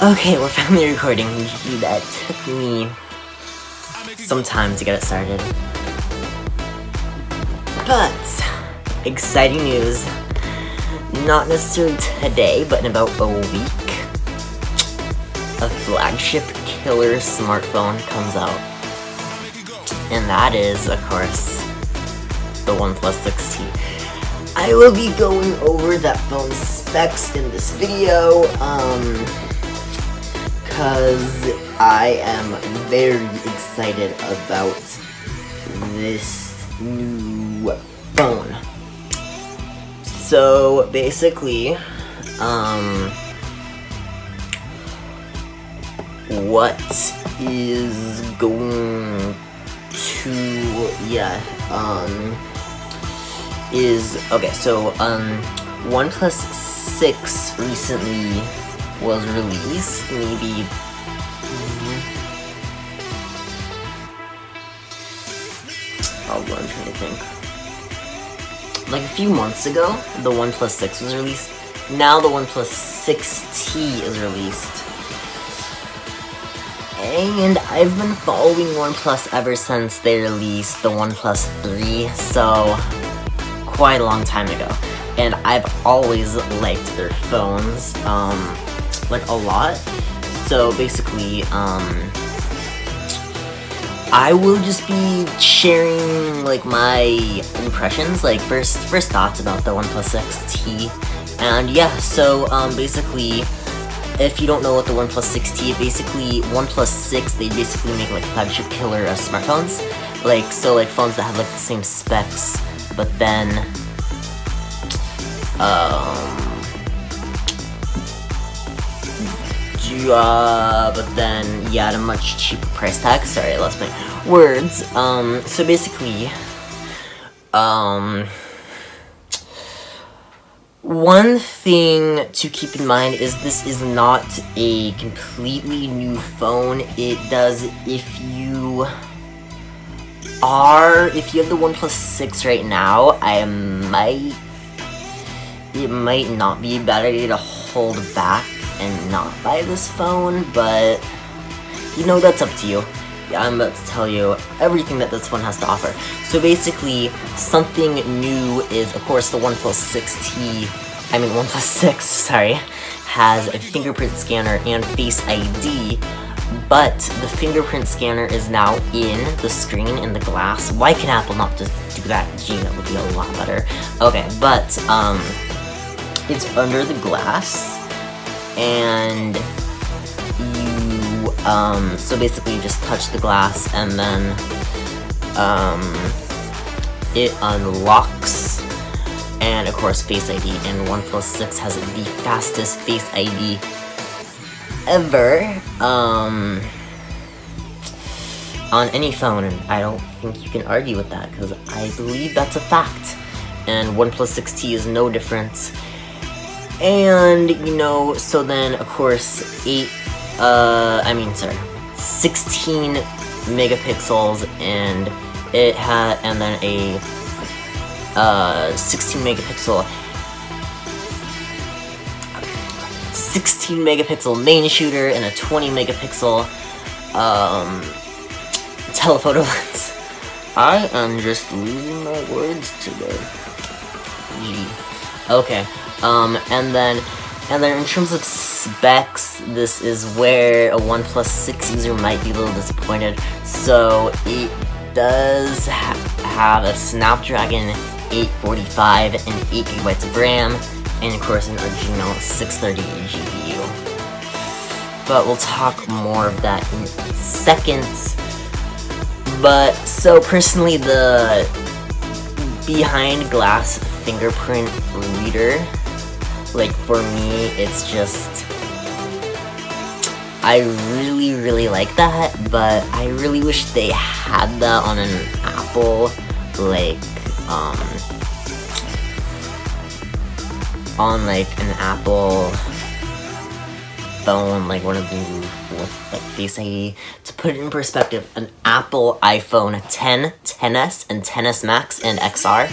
Okay, we're finally recording. That took me some time to get it started. But, exciting news. Not necessarily today, but in about a week, a flagship killer smartphone comes out. And that is, of course, the OnePlus 6T. I will be going over that phone's specs in this video, because I am very excited about this new phone. So basically, what is going to, okay, so, OnePlus 6 recently was released, maybe, I'm trying to think, like a few months ago, the OnePlus 6 was released. Now the OnePlus 6T is released. And I've been following OnePlus ever since they released the OnePlus 3, so quite a long time ago. And I've always liked their phones, like a lot. So basically, I will just be sharing like my impressions, like first thoughts about the OnePlus 6T. And yeah, so basically, if you don't know what the OnePlus 6T, basically OnePlus 6, they basically make like flagship killer smartphones, like so like phones that have like the same specs, but then at a much cheaper price tag. Sorry, I lost my words. So basically, one thing to keep in mind is this is not a completely new phone. It does, if you have the OnePlus 6 right now, it might not be a bad idea to hold back and not buy this phone, but you know, that's up to you. Yeah, I'm about to tell you everything that this phone has to offer. So basically, something new is, of course, the OnePlus 6, sorry, has a fingerprint scanner and Face ID, but the fingerprint scanner is now in the screen, in the glass. Why can Apple not just do that? Gee, that would be a lot better. Okay, but, it's under the glass, and so basically you just touch the glass and then, it unlocks, and of course Face ID, and OnePlus 6 has the fastest Face ID ever, on any phone, and I don't think you can argue with that, because I believe that's a fact, and OnePlus 6T is no different. And, you know, so then, of course, 16 megapixels, and it had, and then a, 16 megapixel main shooter, and a 20 megapixel, telephoto lens. I am just losing my words today. Gee. Okay. And then in terms of specs, this is where a OnePlus 6 user might be a little disappointed. So it does have a Snapdragon 845 and 8GB of RAM, and of course an Adreno 630 GPU. But we'll talk more of that in seconds. But, so personally, the behind glass fingerprint reader, like for me, it's just, I really like that, but I really wish they had that on an Apple, like, on like an Apple phone, like one of them with like Face ID. To put it in perspective, an Apple iPhone 10, 10s, and 10s Max and XR,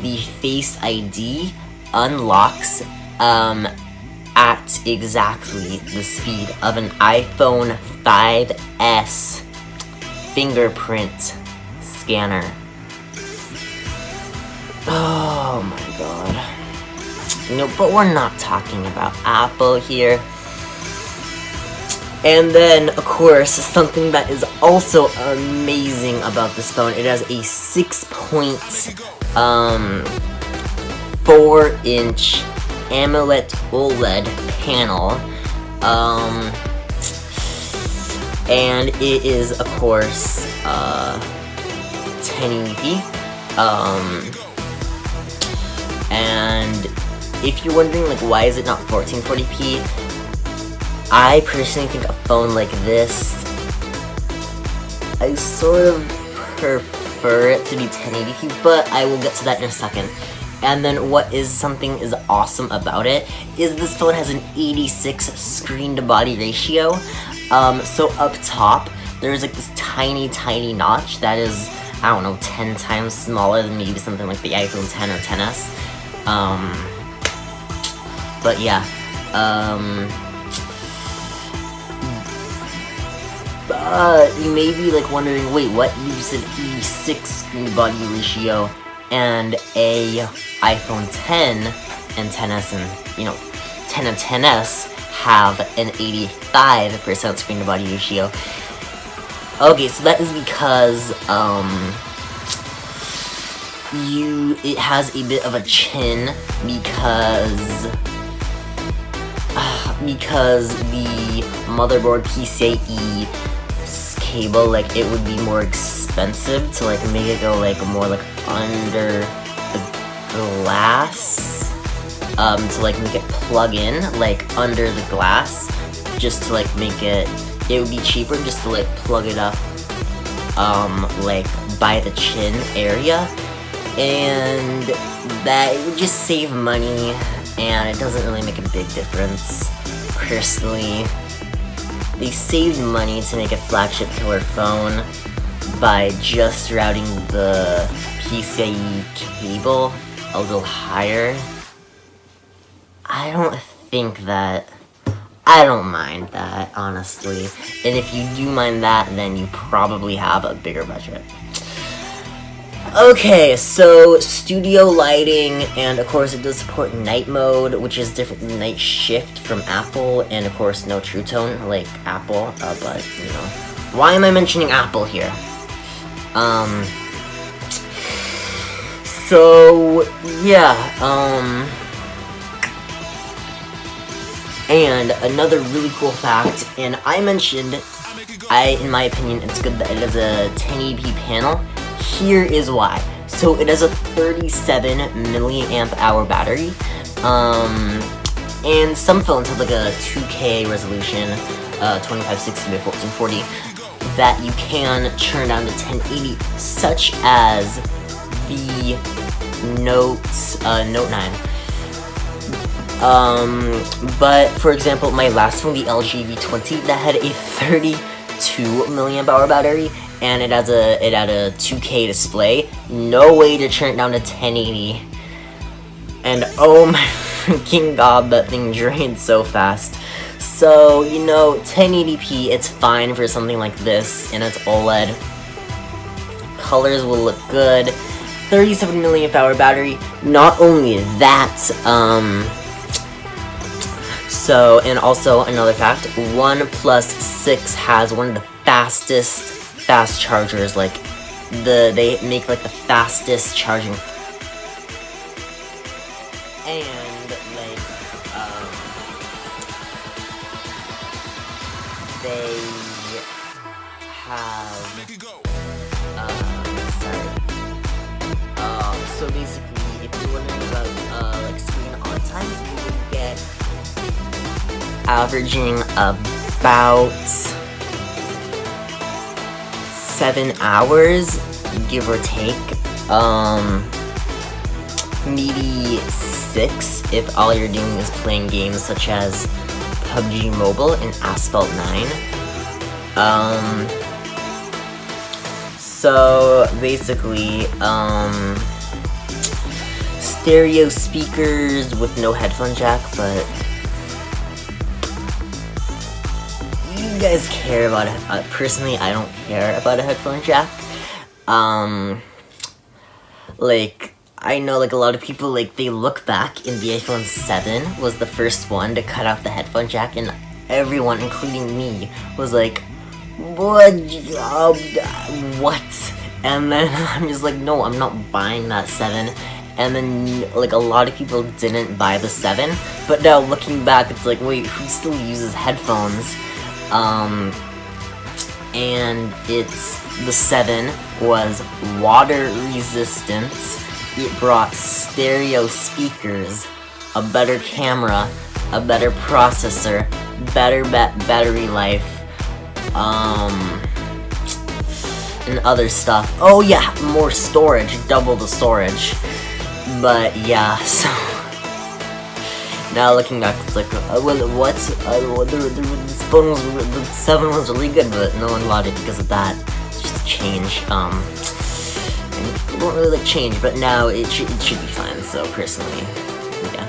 the Face ID unlocks at exactly the speed of an iPhone 5S fingerprint scanner. Oh my god. No, but we're not talking about Apple here. And then, of course, something that is also amazing about this phone, it has a 4-inch AMOLED OLED panel, and it is, of course, 1080p, and if you're wondering, like, why is it not 1440p, I personally think a phone like this, I sort of prefer it to be 1080p, but I will get to that in a second. And then what is something is awesome about it is this phone has an 86 screen to body ratio. So up top, there's like this tiny notch that is, I don't know, 10 times smaller than maybe something like the iPhone 10 or 10s. But yeah, but you may be like wondering, wait, what? You said 86 screen to body ratio and a iPhone 10 and 10s and, 10 and 10s have an 85% screen to body ratio. Okay, so that is because, it has a bit of a chin because the motherboard PCIe cable, like, it would be more expensive to, like, make it go, like, more, like, under the glass, to, like, make it plug in, like, under the glass, just to, like, make it would be cheaper just to, like, plug it up, like, by the chin area, and that it would just save money, and it doesn't really make a big difference. Personally, they saved money to make a flagship killer phone by just routing the PCIe cable a little higher. I don't mind that, honestly. And if you do mind that, then you probably have a bigger budget. Okay, so studio lighting, and of course it does support night mode, which is different than night shift from Apple, and of course no True Tone like Apple, but, why am I mentioning Apple here? So, yeah, and another really cool fact, and I mentioned, in my opinion, it's good that it has a 1080p panel. Here is why. So it has a 37 milliamp hour battery, and some phones have like a 2K resolution, 2560 by 1440, that you can turn down to 1080, such as the Note 9. But for example, my last phone, the LG V20, that had a 32 milliamp hour battery, and it had a 2K display. No way to turn it down to 1080. And oh my freaking god, that thing drained so fast. So, 1080p, it's fine for something like this, and it's OLED. Colors will look good. 37 milliamp hour battery. Not only that, so, and also another fact, OnePlus 6 has one of the fastest fast chargers, like, they make, like, the fastest charging, and, like, they have, so basically, if you're wondering about, like, screen on time, you would get averaging about 7 hours, give or take, maybe 6 if all you're doing is playing games such as PUBG Mobile and Asphalt 9. So basically, stereo speakers with no headphone jack, but you guys care about it. Personally, I don't care about a headphone jack. Like, I know, like, a lot of people, like, they look back and the iPhone 7 was the first one to cut out the headphone jack, and everyone, including me, was like, what? And then I'm just like, no, I'm not buying that 7. And then, like, a lot of people didn't buy the 7, but now looking back, it's like, wait, who still uses headphones? And the 7 was water resistant. It brought stereo speakers, a better camera, a better processor, better battery life, and other stuff. Oh yeah, more storage, double the storage. But yeah, so now looking back, it's like, well, this phone was, the 7 was really good, but no one bought it because of that. It's just a change. And people don't really like change, but now it should be fine. So personally, yeah.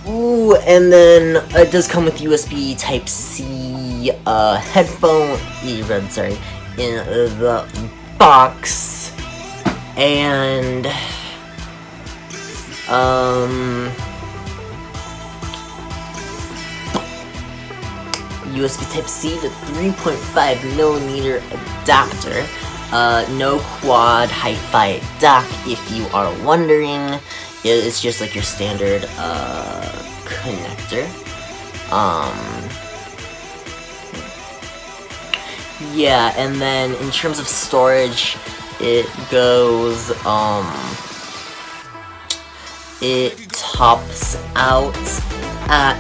Ooh, and then it does come with USB Type-C headphone earbud, sorry, in the box, and USB Type-C to 3.5mm adapter. No quad hi-fi dock, if you are wondering. It's just like your standard connector. Yeah, and then in terms of storage, it goes, it tops out at,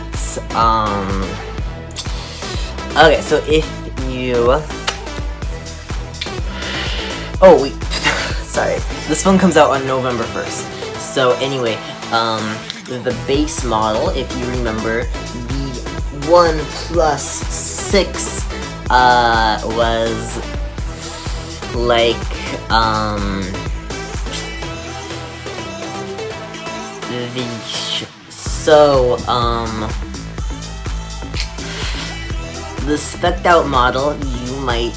okay, so if you, oh wait, sorry, this phone comes out on November 1st, so anyway, the base model, if you remember, the OnePlus 6, was like, the spec'd out model, you might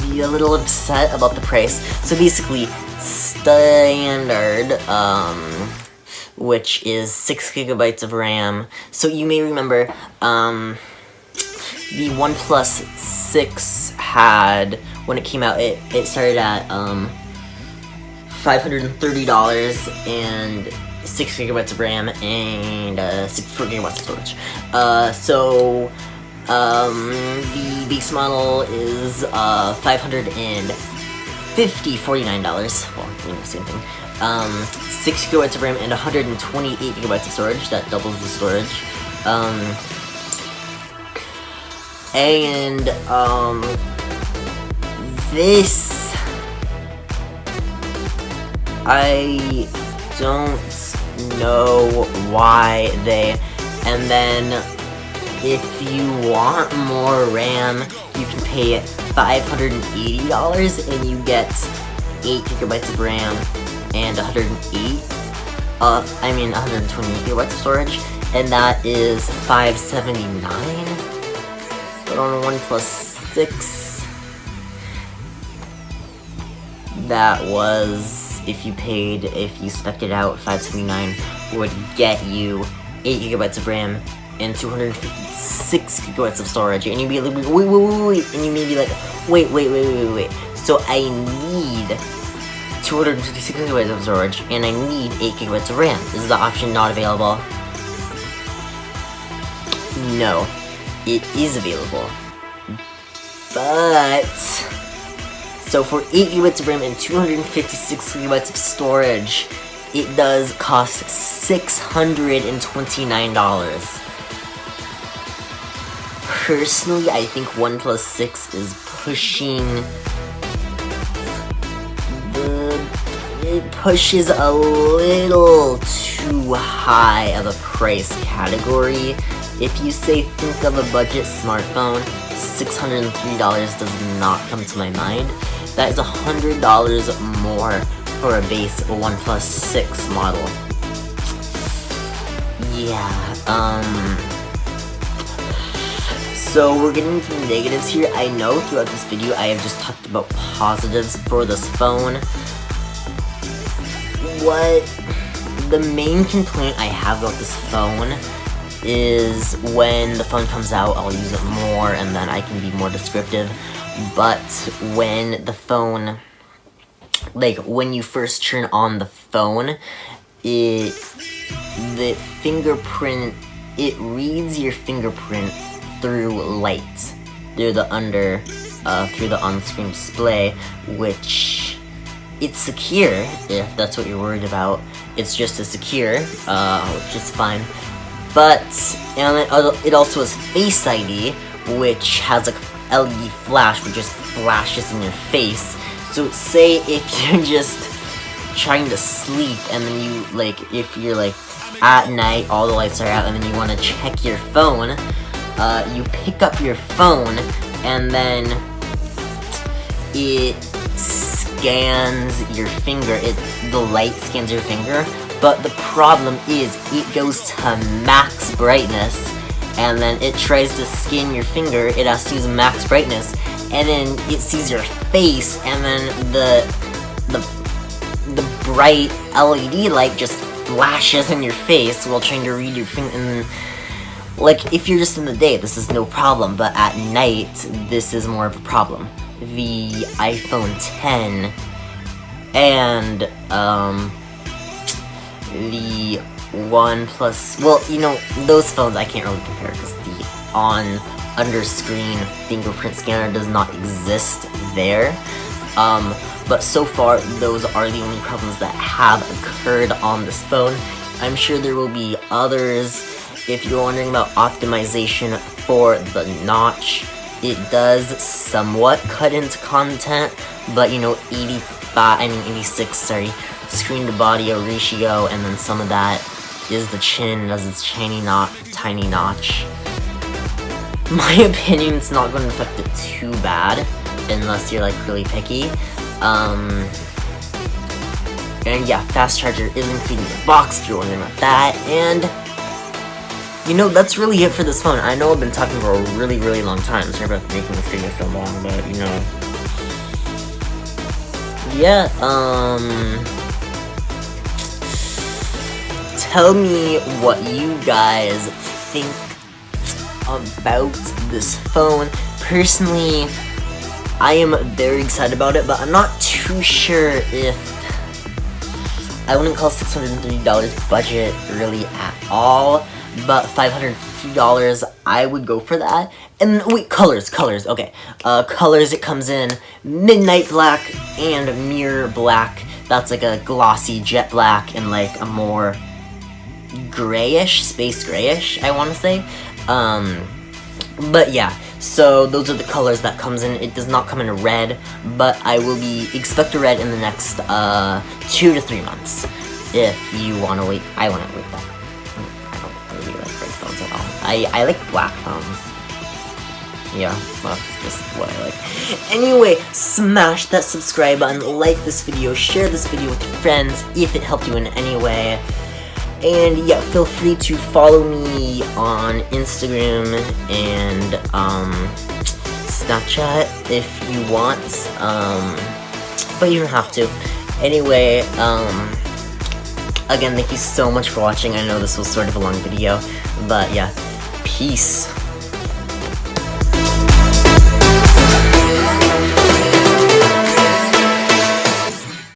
be a little upset about the price. So basically, standard, which is 6GB of RAM. So you may remember, the OnePlus 6 had, when it came out, it started at $530 and 6GB of RAM and 64GB of storage. So the base model is $549. Well, you know, same thing. 6GB of RAM and 128GB of storage. That doubles the storage. And this, I don't know why they, and then if you want more RAM, you can pay $580 and you get 8GB of RAM and 128GB of storage, and that is $579. But on a OnePlus 6, that was, if you spec'd it out, $579 would get you 8GB of RAM and 256GB of storage, and you'd be like, wait, and you may be like, wait, so I need 256GB of storage, and I need 8GB of RAM. Is the option not available? No. It is available, but, so for 8GB of RAM and 256GB of storage, it does cost $629. Personally, I think OnePlus 6 is pushing, it pushes a little too high of a price category. If you think of a budget smartphone, $603 does not come to my mind. That is $100 more for a base OnePlus 6 model. yeah, so we're getting into the negatives here. I know throughout this video I have just talked about positives for this phone. What the main complaint I have about this phone is when the phone comes out, I'll use it more and then I can be more descriptive. But when the phone, like when you first turn on the phone, the fingerprint, it reads your fingerprint through light, through the on-screen display, which it's secure if that's what you're worried about. It's just as secure, which is fine. But it also has Face ID, which has a LED flash, which just flashes in your face. So say if you're just trying to sleep and then you if you're at night, all the lights are out, and then you want to check your phone, you pick up your phone and then it scans your finger. The light scans your finger, but the problem is it goes to max brightness, and then it tries to scan your finger. It has to use max brightness, and then it sees your face, and then the bright LED light just flashes in your face while trying to read your finger. And if you're just in the day, this is no problem, but at night, this is more of a problem. The iPhone 10 and the OnePlus, well, those phones I can't really compare because the under-screen fingerprint scanner does not exist there. But so far, those are the only problems that have occurred on this phone. I'm sure there will be others. If you're wondering about optimization for the notch, it does somewhat cut into content, but 86, screen to body ratio, and then some of that is the chin, does its tiny notch. My opinion, it's not going to affect it too bad, unless you're really picky. And yeah, fast charger is included in the box if you're wondering about that, and that's really it for this phone. I know I've been talking for a really, really long time. Sorry about making this video so long, but yeah, tell me what you guys think about this phone. Personally, I am very excited about it, but I'm not too sure if I wouldn't call $630 budget really at all, but $550 I would go for that. And wait, colors, okay. Colors, it comes in midnight black and mirror black. That's a glossy jet black and a more grayish, space grayish, I want to say. But yeah, so those are the colors that comes in. It does not come in a red, but I will expect a red in the next 2 to 3 months. If you want to wait, I want to wait that. I don't really like red phones at all. I like black phones. Yeah, well, that's just what I like. Anyway, smash that subscribe button, like this video, share this video with your friends if it helped you in any way. And yeah, feel free to follow me on Instagram and Snapchat if you want, but you don't have to. Anyway, again, thank you so much for watching. I know this was sort of a long video, but yeah, peace.